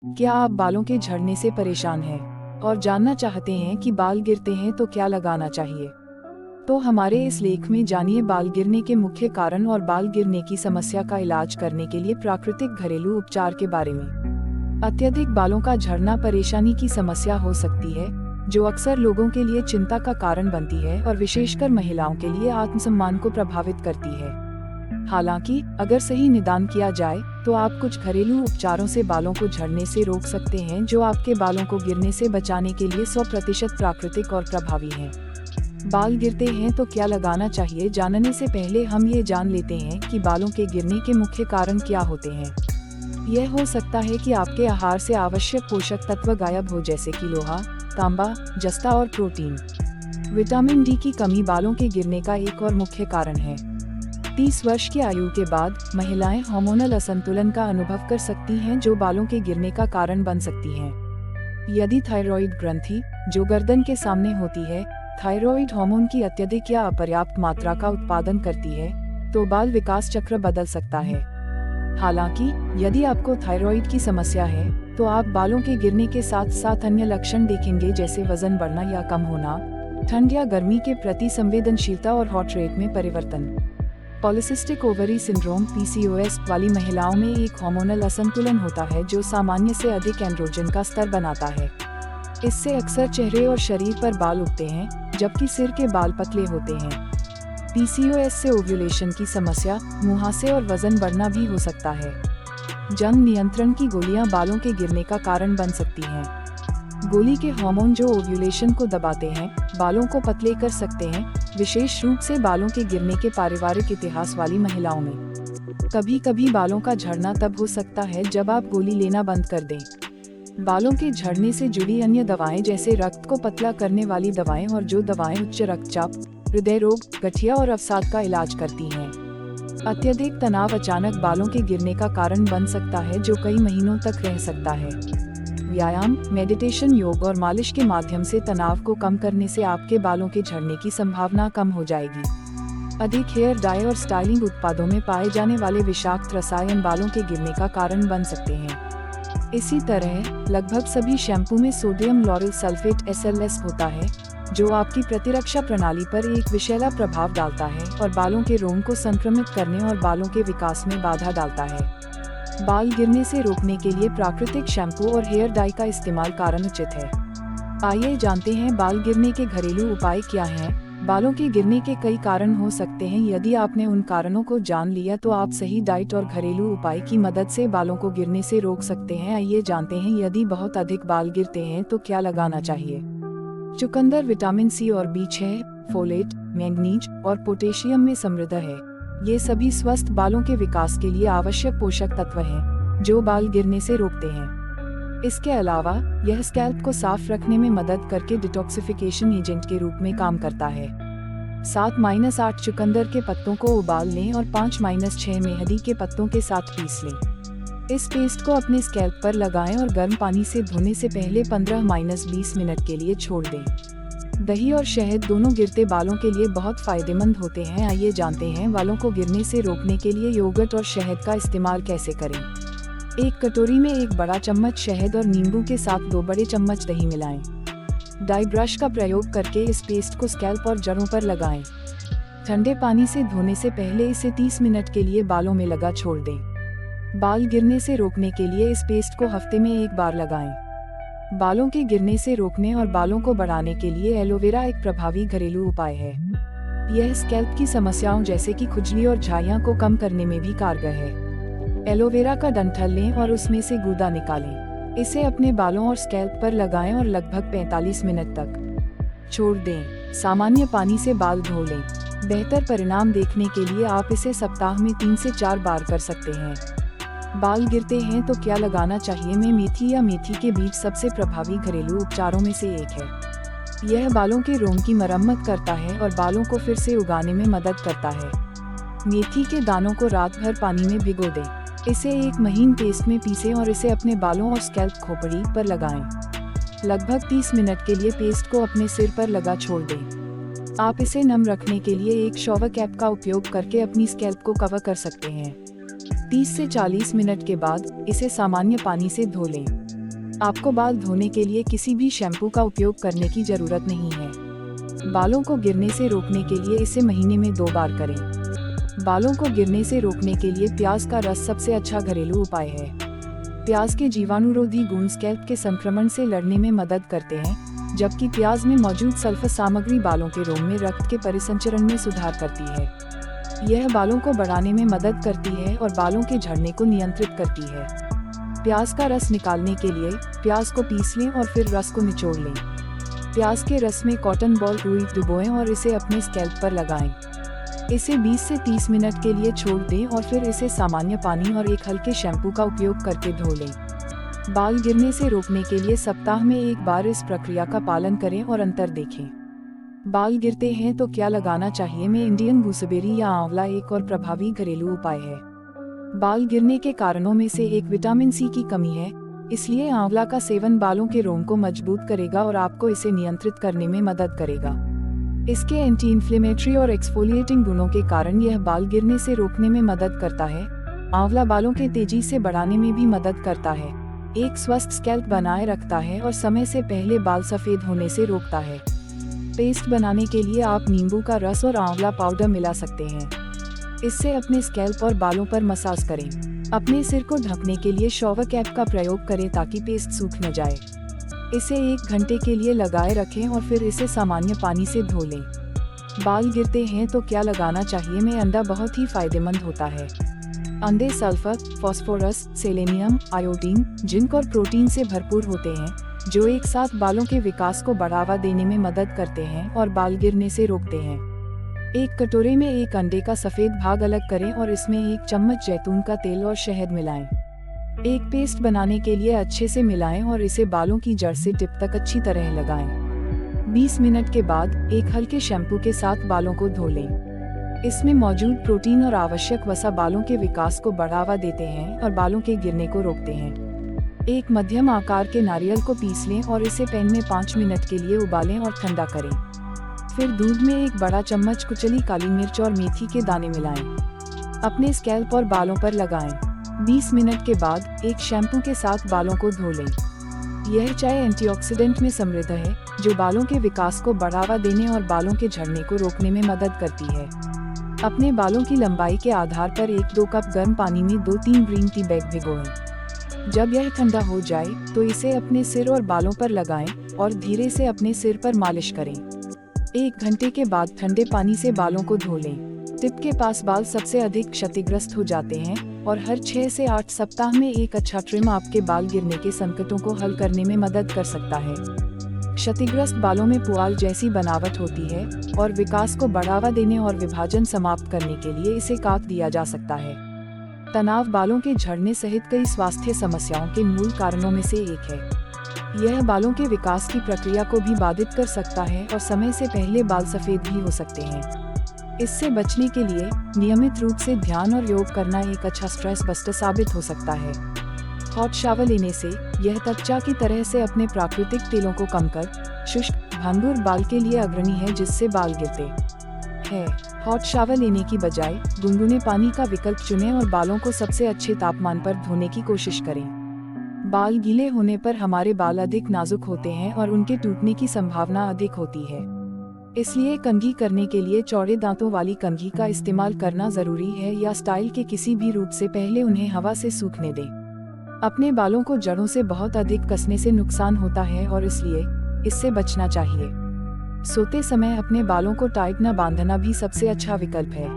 क्या आप बालों के झड़ने से परेशान हैं और जानना चाहते हैं कि बाल गिरते हैं तो क्या लगाना चाहिए? तो हमारे इस लेख में जानिए बाल गिरने के मुख्य कारण और बाल गिरने की समस्या का इलाज करने के लिए प्राकृतिक घरेलू उपचार के बारे में। अत्यधिक बालों का झड़ना परेशानी की समस्या हो सकती है, जो अक्सर लोगों के लिए चिंता का कारण बनती है और विशेषकर महिलाओं के लिए आत्मसम्मान को प्रभावित करती है। हालांकि अगर सही निदान किया जाए तो आप कुछ घरेलू उपचारों से बालों को झड़ने से रोक सकते हैं, जो आपके बालों को गिरने से बचाने के लिए 100% प्राकृतिक और प्रभावी हैं। बाल गिरते हैं तो क्या लगाना चाहिए? जानने से पहले हम ये जान लेते हैं कि बालों के गिरने के मुख्य कारण क्या होते हैं। यह हो सकता है कि आपके आहार से आवश्यक पोषक तत्व गायब हो, जैसे कि लोहा, तांबा, जस्ता और प्रोटीन। विटामिन डी की कमी बालों के गिरने का एक और मुख्य कारण है। 30 वर्ष की आयु के बाद महिलाएं हार्मोनल असंतुलन का अनुभव कर सकती हैं, जो बालों के गिरने का कारण बन सकती हैं। यदि थायराइड ग्रंथि, जो गर्दन के सामने होती है, थायराइड हार्मोन की अत्यधिक या अपर्याप्त मात्रा का उत्पादन करती है, तो बाल विकास चक्र बदल सकता है। हालांकि यदि आपको थायराइड की समस्या है, तो आप बालों के गिरने के साथ साथ अन्य लक्षण देखेंगे, जैसे वजन बढ़ना या कम होना, ठंड या गर्मी के प्रति संवेदनशीलता और हार्ट रेट में परिवर्तन। पॉलिसिस्टिक ओवरी सिंड्रोम (PCOS) वाली महिलाओं में एक हार्मोनल असंतुलन होता है, जो सामान्य से अधिक एंड्रोजन का स्तर बनाता है। इससे अक्सर चेहरे और शरीर पर बाल उगते हैं, जबकि सिर के बाल पतले होते हैं। PCOS से ओव्यूलेशन की समस्या, मुहासे और वजन बढ़ना भी हो सकता है। जंग नियंत्रण की गोलियां बालों के गिरने का कारण बन सकती हैं। गोली के हार्मोन जो ओव्यूलेशन को दबाते हैं, बालों को पतले कर सकते हैं, विशेष रूप से बालों के गिरने के पारिवारिक इतिहास वाली महिलाओं में। कभी कभी बालों का झड़ना तब हो सकता है जब आप गोली लेना बंद कर दें। बालों के झड़ने से जुड़ी अन्य दवाएं, जैसे रक्त को पतला करने वाली दवाएं और जो दवाएं उच्च रक्तचाप, हृदय रोग, गठिया और अवसाद का इलाज करती हैं। अत्यधिक तनाव अचानक बालों के गिरने का कारण बन सकता है, जो कई महीनों तक रह सकता है। व्यायाम, मेडिटेशन, योग और मालिश के माध्यम से तनाव को कम करने से आपके बालों के झड़ने की संभावना कम हो जाएगी। अधिक हेयर डाई और स्टाइलिंग उत्पादों में पाए जाने वाले विषाक्त रसायन बालों के गिरने का कारण बन सकते हैं। इसी तरह लगभग सभी शैम्पू में सोडियम लॉरेल सल्फेट (SLS) होता है, जो आपकी प्रतिरक्षा प्रणाली पर एक विषैला प्रभाव डालता है और बालों के रोम को संक्रमित करने और बालों के विकास में बाधा डालता है। बाल गिरने से रोकने के लिए प्राकृतिक शैम्पू और हेयर डाई का इस्तेमाल कारण उचित है। आइए जानते हैं बाल गिरने के घरेलू उपाय क्या हैं। बालों के गिरने के कई कारण हो सकते हैं। यदि आपने उन कारणों को जान लिया तो आप सही डाइट और घरेलू उपाय की मदद से बालों को गिरने से रोक सकते हैं। आइए जानते हैं यदि बहुत अधिक बाल गिरते हैं तो क्या लगाना चाहिए। चुकंदर विटामिन C और B6, फोलेट, मैंगनीज और पोटेशियम में समृद्ध है। ये सभी स्वस्थ बालों के विकास के लिए आवश्यक पोषक तत्व हैं, जो बाल गिरने से रोकते हैं। इसके अलावा यह स्कैल्प को साफ रखने में मदद करके डिटॉक्सिफिकेशन एजेंट के रूप में काम करता है। 7-8 चुकंदर के पत्तों को उबाल लें और 5-6 मेहंदी के पत्तों के साथ पीस लें। इस पेस्ट को अपने स्कैल्प पर लगाएं और गर्म पानी से धोने से पहले 15-20 मिनट के लिए छोड़ दें। दही और शहद दोनों गिरते बालों के लिए बहुत फायदेमंद होते हैं। आइए जानते हैं बालों को गिरने से रोकने के लिए योगर्ट और शहद का इस्तेमाल कैसे करें। एक कटोरी में 1 बड़ा चम्मच शहद और नींबू के साथ 2 बड़े चम्मच दही मिलाएं। डाई ब्रश का प्रयोग करके इस पेस्ट को स्कैल्प और जड़ों पर लगाएं। ठंडे पानी से धोने से पहले इसे 30 मिनट के लिए बालों में लगा छोड़ दें। बाल गिरने से रोकने के लिए इस पेस्ट को हफ्ते में 1 बार लगाएं। बालों के गिरने से रोकने और बालों को बढ़ाने के लिए एलोवेरा एक प्रभावी घरेलू उपाय है। यह स्कैल्प की समस्याओं जैसे कि खुजली और झाइयां को कम करने में भी कारगर है। एलोवेरा का डंठल लें और उसमें से गूदा निकालें। इसे अपने बालों और स्कैल्प पर लगाएं और लगभग 45 मिनट तक छोड़ दें। सामान्य पानी से बाल धो लें। बेहतर परिणाम देखने के लिए आप इसे सप्ताह में 3 से 4 बार कर सकते हैं। बाल गिरते हैं तो क्या लगाना चाहिए। में मेथी या मेथी के बीज सबसे प्रभावी घरेलू उपचारों में से एक है। यह बालों के रोम की मरम्मत करता है और बालों को फिर से उगाने में मदद करता है। मेथी के दानों को रात भर पानी में भिगो दें। इसे एक महीन पेस्ट में पीसें और इसे अपने बालों और स्कैल्प खोपड़ी पर लगाएं। लगभग 30 मिनट के लिए पेस्ट को अपने सिर पर लगा छोड़ दें। आप इसे नम रखने के लिए एक शॉवर कैप का उपयोग करके अपनी स्कैल्प को कवर कर सकते हैं। 30 से 40 मिनट के बाद इसे सामान्य पानी से धो लें। आपको बाल धोने के लिए किसी भी शैम्पू का उपयोग करने की जरूरत नहीं है। बालों को गिरने से रोकने के लिए इसे महीने में 2 बार करें। बालों को गिरने से रोकने के लिए प्याज का रस सबसे अच्छा घरेलू उपाय है। प्याज के जीवाणुरोधी गुण स्कैल्प के संक्रमण से लड़ने में मदद करते हैं, जबकि प्याज में मौजूद सल्फर सामग्री बालों के रोम में रक्त के परिसंचरण में सुधार करती है। यह बालों को बढ़ाने में मदद करती है और बालों के झड़ने को नियंत्रित करती है। प्याज का रस निकालने के लिए प्याज को पीस लें और फिर रस को निचोड़ लें। प्याज के रस में कॉटन बॉल रुई डुबोएं और इसे अपने स्कैल्प पर लगाएं। इसे 20 से 30 मिनट के लिए छोड़ दें और फिर इसे सामान्य पानी और एक हल्के शैम्पू का उपयोग करके धो लें। बाल गिरने से रोकने के लिए सप्ताह में 1 बार इस प्रक्रिया का पालन करें और अंतर देखें। बाल गिरते हैं तो क्या लगाना चाहिए में इंडियन गूसबेरी या आंवला एक और प्रभावी घरेलू उपाय है। बाल गिरने के कारणों में से एक विटामिन सी की कमी है, इसलिए आंवला का सेवन बालों के रोम को मजबूत करेगा और आपको इसे नियंत्रित करने में मदद करेगा। इसके एंटी इन्फ्लेमेटरी और एक्सफोलिएटिंग गुणों के कारण यह बाल गिरने से रोकने में मदद करता है। आंवला बालों के तेजी से बढ़ाने में भी मदद करता है, एक स्वस्थ स्कैल्प बनाए रखता है और समय से पहले बाल सफेद होने से रोकता है। पेस्ट बनाने के लिए आप नींबू का रस और आंवला पाउडर मिला सकते हैं। इससे अपने स्कैल्प और बालों पर मसाज करें। अपने सिर को ढकने के लिए शॉवर कैप का प्रयोग करें ताकि पेस्ट सूख न जाए। इसे 1 घंटे के लिए लगाए रखें और फिर इसे सामान्य पानी से धो लें। बाल गिरते हैं तो क्या लगाना चाहिए में अंडा बहुत ही फायदेमंद होता है। अंडे sulphur, phosphorus, selenium, iodine, zinc और प्रोटीन से भरपूर होते हैं, जो एक साथ बालों के विकास को बढ़ावा देने में मदद करते हैं और बाल गिरने से रोकते हैं। एक कटोरे में 1 अंडे का सफेद भाग अलग करें और इसमें 1 चम्मच जैतून का तेल और शहद मिलाएं। एक पेस्ट बनाने के लिए अच्छे से मिलाएं और इसे बालों की जड़ से टिप तक अच्छी तरह लगाएं। 20 मिनट के बाद एक हल्के शैम्पू के साथ बालों को धो लें। इसमें मौजूद प्रोटीन और आवश्यक वसा बालों के विकास को बढ़ावा देते हैं और बालों के गिरने को रोकते हैं। एक मध्यम आकार के नारियल को पीस लें और इसे पैन में 5 मिनट के लिए उबालें और ठंडा करें। फिर दूध में 1 बड़ा चम्मच कुचली काली मिर्च और मेथी के दाने मिलाएं। अपने स्कैल्प और बालों पर लगाएं। 20 मिनट के बाद एक शैम्पू के साथ बालों को धो लें। यह चाय एंटीऑक्सीडेंट में समृद्ध है, जो बालों के विकास को बढ़ावा देने और बालों के झड़ने को रोकने में मदद करती है। अपने बालों की लंबाई के आधार पर 1-2 कप गर्म पानी में 2-3 ग्रीन टी बैग भिगोएं। जब यह ठंडा हो जाए तो इसे अपने सिर और बालों पर लगाएं और धीरे से अपने सिर पर मालिश करें। 1 घंटे के बाद ठंडे पानी से बालों को धो लें। टिप के पास बाल सबसे अधिक क्षतिग्रस्त हो जाते हैं और हर 6 से 8 सप्ताह में एक अच्छा ट्रिम आपके बाल गिरने के संकटों को हल करने में मदद कर सकता है। क्षतिग्रस्त बालों में पुआल जैसी बनावट होती है और विकास को बढ़ावा देने और विभाजन समाप्त करने के लिए इसे काट दिया जा सकता है। तनाव बालों के झड़ने सहित कई स्वास्थ्य समस्याओं के मूल कारणों में से एक है। यह बालों के विकास की प्रक्रिया को भी बाधित कर सकता है और समय से पहले बाल सफेद भी हो सकते हैं। इससे बचने के लिए नियमित रूप से ध्यान और योग करना एक अच्छा स्ट्रेस बस्टर साबित हो सकता है। हॉट शावर लेने से यह त्वचा की तरह से अपने प्राकृतिक तेलों को कम कर शुष्क भंगुर बाल के लिए अग्रणी है, जिससे बाल गिरते हैं। हॉट शावर लेने की बजाय गुनगुने पानी का विकल्प चुनें और बालों को सबसे अच्छे तापमान पर धोने की कोशिश करें। बाल गीले होने पर हमारे बाल अधिक नाजुक होते हैं और उनके टूटने की संभावना अधिक होती है। इसलिए कंघी करने के लिए चौड़े दांतों वाली कंघी का इस्तेमाल करना जरूरी है या स्टाइल के किसी भी रूप से पहले उन्हें हवा से सूखने दें। अपने बालों को जड़ों से बहुत अधिक कसने से नुकसान होता है और इसलिए इससे बचना चाहिए। सोते समय अपने बालों को टाइट न बांधना भी सबसे अच्छा विकल्प है।